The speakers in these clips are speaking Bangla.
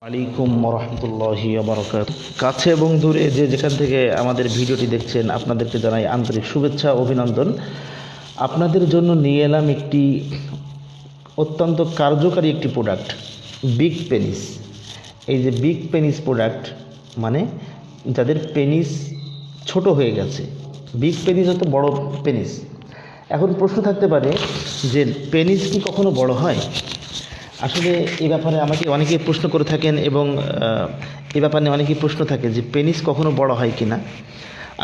আলাইকুম রহমতুল্লাহি বারাকাতুহু। কাছে এবং দূরে যে যেখান থেকে আমাদের ভিডিওটি দেখছেন আপনাদেরকে জানাই আন্তরিক শুভেচ্ছা অভিনন্দন। আপনাদের জন্য নিয়ে এলাম একটি অত্যন্ত কার্যকারী একটি প্রোডাক্ট, বিগ পেনিস। এই যে বিগ পেনিস প্রোডাক্ট মানে যাদের পেনিস ছোট হয়ে গেছে। বিগ পেনিস হতো বড় পেনিস। এখন প্রশ্ন থাকতে পারে যে পেনিস কি কখনো বড় হয়? আসলে এই ব্যাপারে আমাকে অনেকেই প্রশ্ন করে থাকেন এবং এ ব্যাপারে অনেকেই প্রশ্ন থাকে যে পেনিস কখনো বড় হয় কি না।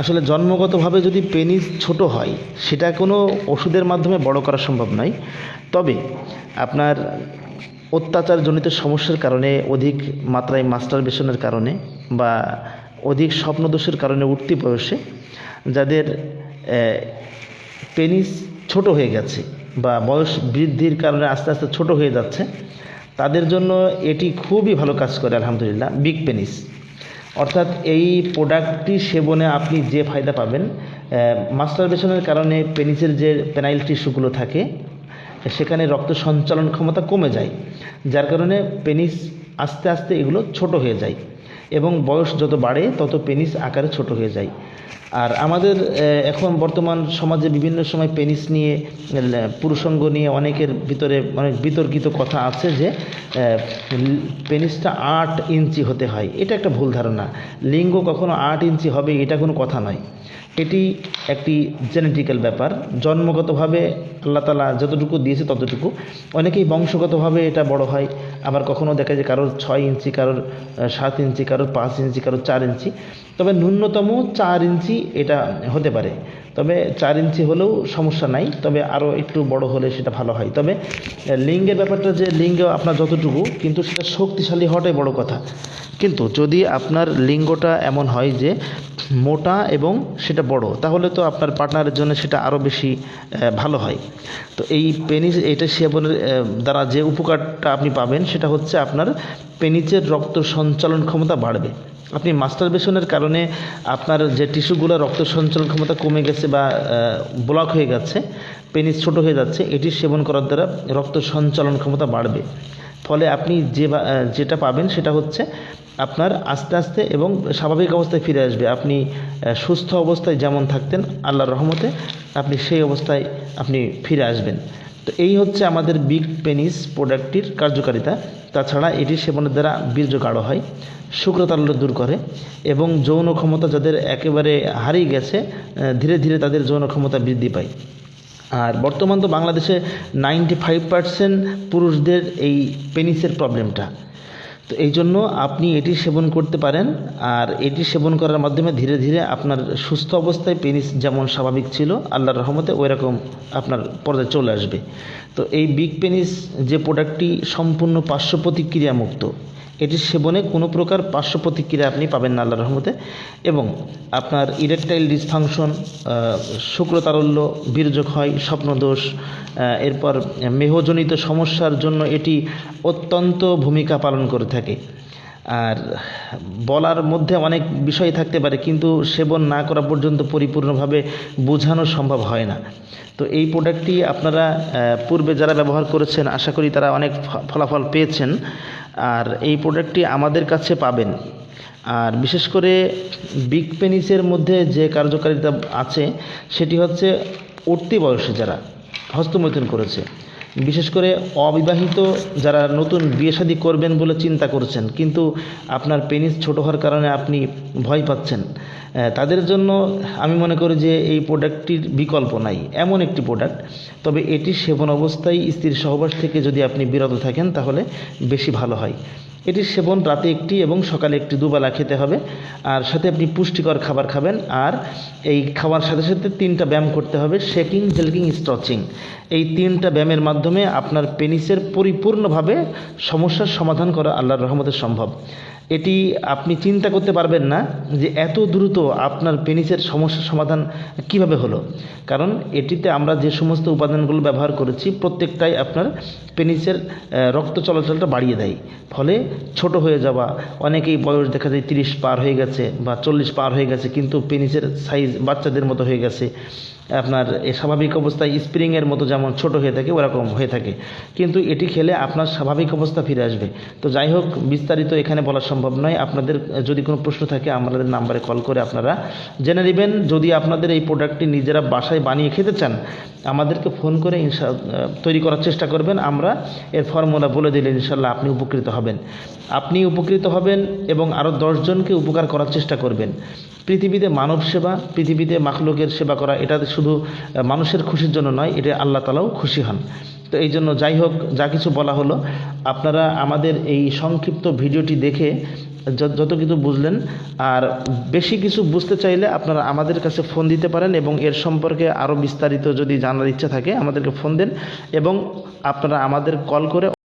আসলে জন্মগতভাবে যদি পেনিস ছোট হয় সেটা কোনো ওষুধের মাধ্যমে বড় করা সম্ভব নয়। তবে আপনার অত্যাচারজনিত সমস্যার কারণে, অধিক মাত্রায় মাস্টারবেশনের কারণে বা অধিক স্বপ্নদোষের কারণে উঠতি বয়সে যাদের পেনিস ছোট হয়ে গেছে বা বয়স বৃদ্ধির কারণে আস্তে আস্তে ছোট হয়ে যাচ্ছে, তাদের জন্য এটি খুবই ভালো কাজ করে আলহামদুলিল্লাহ। বিগ পেনিস অর্থাৎ এই প্রোডাক্টটি সেবনে আপনি যে ফায়দা পাবেন, মাস্টারবেশনের কারণে পেনিসের যে পেনাইল টিস্যুগুলো থাকে সেখানে রক্ত সঞ্চালন ক্ষমতা কমে যায়, যার কারণে পেনিস আস্তে আস্তে এগুলো ছোট হয়ে যায় এবং বয়স যত বাড়ে তত পেনিস আকারে ছোট হয়ে যায়। আর আমাদের এখন বর্তমান সমাজে বিভিন্ন সময় পেনিস নিয়ে, পুরুষাঙ্গ নিয়ে অনেকের ভিতরে অনেক বিতর্কিত কথা আছে যে পেনিসটা 8 ইঞ্চি হতে হয়। এটা একটা ভুল ধারণা। লিঙ্গ কখনো 8 ইঞ্চি হবে এটা কোনো কথা নয়। এটি একটি জেনেটিক্যাল ব্যাপার। জন্মগতভাবে আল্লাহ তাআলা যতটুকু দিয়েছে ততটুকু। অনেকেই বংশগতভাবে এটা বড় হয়, আবার কখনো দেখা যায় কারোর 6 ইঞ্চি, কারোর 7 ইঞ্চি, কারোর 5 ইঞ্চি, কারোর 4 ইঞ্চি। তবে ন্যূনতম 4 ইঞ্চি এটা হতে পারে। তবে 4 ইঞ্চি হলেও সমস্যা নাই, তবে আরও একটু বড় হলে সেটা ভালো হয়। তবে লিঙ্গের ব্যাপারটা যে লিঙ্গ আপনার যতটুকু, কিন্তু সেটা শক্তিশালী হওয়াটাই বড় কথা। কিন্তু যদি আপনার লিঙ্গটা এমন হয় যে মোটা এবং সেটা বড়, তাহলে তো আপনার পার্টনারের জন্য সেটা আরও বেশি ভালো হয়। তো এই পেনিস এটা সেবনের দ্বারা যে উপকারটা আপনি পাবেন সেটা হচ্ছে আপনার পেনিসের রক্ত সঞ্চালন ক্ষমতা বাড়বে। আপনি মাস্টারবেশনের কারণে আপনার যে টিস্যুগুলো রক্ত সঞ্চালন ক্ষমতা কমে গেছে বা ব্লক হয়ে গেছে, পেনিস ছোট হয়ে যাচ্ছে, এটি সেবন করার দ্বারা রক্ত সঞ্চালন ক্ষমতা বাড়বে। ফলে আপনি যেটা পাবেন সেটা হচ্ছে আপনার আস্তে আস্তে এবং স্বাভাবিক অবস্থায় ফিরে আসবে। আপনি সুস্থ অবস্থায় যেমন থাকতেন আল্লাহর রহমতে আপনি সেই অবস্থায় আপনি ফিরে আসবেন। তো এই হচ্ছে আমাদের বিগ পেনিস প্রোডাক্টটির কার্যকারিতা। তাছাড়া এটি সেবনের দ্বারা বীর্য গাঢ় হয়, শুক্রতারল্য দূর করে এবং যৌন ক্ষমতা যাদের একেবারে হারিয়ে গেছে ধীরে ধীরে তাদের যৌন ক্ষমতা বৃদ্ধি পায়। আর বর্তমান তো বাংলাদেশে 95% পুরুষদের এই পেনিসের প্রবলেমটা। তো এই জন্য আপনি এটি সেবন করতে পারেন। আর এটি সেবন করার মাধ্যমে ধীরে ধীরে আপনার সুস্থ অবস্থায় পেনিস যেমন স্বাভাবিক ছিল আল্লাহর রহমতে ওই রকম আপনার পর্যায়ে চলে আসবে। তো এই বিগ পেনিস যে প্রোডাক্টটি সম্পূর্ণ পার্শ্ব প্রতিক্রিয়া মুক্ত, এটি সেবনে কোনো প্রকার পার্শ্ব প্রতিক্রিয়া আপনি পাবেন না আল্লাহর রহমতে। এবং আপনার ইরেকটাইল ডিসফাংশন, শুক্রতারল্য, বীর্যক্ষয়, স্বপ্নদোষ, এরপর মেহজনিত সমস্যার জন্য এটি অত্যন্ত ভূমিকা পালন করে থাকে। আর বলার মধ্যে অনেক বিষয় থাকতে পারে, কিন্তু সেবন না করা পর্যন্ত পরিপূর্ণভাবে বোঝানো সম্ভব হয় না। তো এই প্রোডাক্টটি আপনারা পূর্বে যারা ব্যবহার করেছেন আশা করি তারা অনেক ফলাফল পেয়েছেন। আর এই প্রোডাক্টটি আমাদের কাছে পাবেন। আর বিশেষ করে বিগ পেনিসের মধ্যে যে কার্যকারিতা আছে সেটি হচ্ছে উঠতি বয়সে যারা হস্তমৈথুন করেছে, বিশেষ করে অবিবাহিত যারা নতুন বিয়ে শাদী করবেন বলে চিন্তা করছেন কিন্তু আপনার পেনিস ছোট হওয়ার কারণে আপনি ভয় পাচ্ছেন, তাদের জন্য আমি মনে করি যে এই প্রোডাক্টটির বিকল্প নাই, এমন একটি প্রোডাক্ট। তবে এটি সেবন অবস্থায় স্ত্রীর সহবাস থেকে যদি আপনি বিরত থাকেন তাহলে বেশি ভালো হয়। এটির সেবন রাতে একটি এবং সকালে একটি, দুবেলা খেতে হবে। আর সাথে আপনি পুষ্টিকর খাবার খাবেন। আর এই খাওয়ার সাথে সাথে 3টা ব্যায়াম করতে হবে, শেকিং, জেলকিং, স্ট্রেচিং। এই 3টা ব্যায়ামের মাধ্যমে আপনার পেনিসের পরিপূর্ণভাবে সমস্যার সমাধান করা আল্লাহর রহমতে সম্ভব। এটি আপনি চিন্তা করতে পারবেন না যে এত দ্রুত আপনার পেনিসের সমস্যার সমাধান কিভাবে হলো। কারণ এটিতে আমরা যে সমস্ত উপাদানগুলো ব্যবহার করেছি প্রত্যেকটাই আপনার পেনিসের রক্ত চলাচলটা বাড়িয়ে দেয়। ফলে ছোট হয়ে যাওয়া, অনেকেই বয়স দেখা যায় 30 পার হয়ে গেছে বা 40 পার হয়ে গেছে কিন্তু পেনিসের সাইজ বাচ্চাদের মতো হয়ে গেছে। আপনার স্বাভাবিক অবস্থায় স্প্রিংয়ের মতো যেমন ছোট হয়ে থাকে ওরকম হয়ে থাকে, কিন্তু এটি খেলে আপনার স্বাভাবিক অবস্থা ফিরে আসবে। তো যাই হোক, বিস্তারিত এখানে বলা সম্ভব নয়। আপনাদের যদি কোনো প্রশ্ন থাকে আমাদের নাম্বারে কল করে আপনারা জেনে নেবেন। যদি আপনাদের এই প্রোডাক্টটি নিজেরা বাসায় বানিয়ে খেতে চান, আমাদেরকে ফোন করে তৈরি করার চেষ্টা করবেন। আমরা এর ফর্মুলা বলে দিলে ইনশাল্লাহ আপনি উপকৃত হবেন। আপনি উপকৃত হবেন এবং আরও 10 জনকে উপকার করার চেষ্টা করবেন। পৃথিবীতে মানব সেবা, পৃথিবীতে মাখলুকের সেবা করা, এটা শুধু মানুষের খুশির জন্য নয়, এটা আল্লাহ তাআলাও খুশি হন। তো এই জন্য যাই হোক, যা কিছু বলা হলো, আপনারা আমাদের এই সংক্ষিপ্ত ভিডিওটি দেখে যত কিছু বুঝলেন, আর বেশি কিছু বুঝতে চাইলে আপনারা আমাদের কাছে ফোন দিতে পারেন এবং এর সম্পর্কে আরও বিস্তারিত যদি জানার ইচ্ছা থাকে আমাদেরকে ফোন দেন এবং আপনারা আমাদের কল করে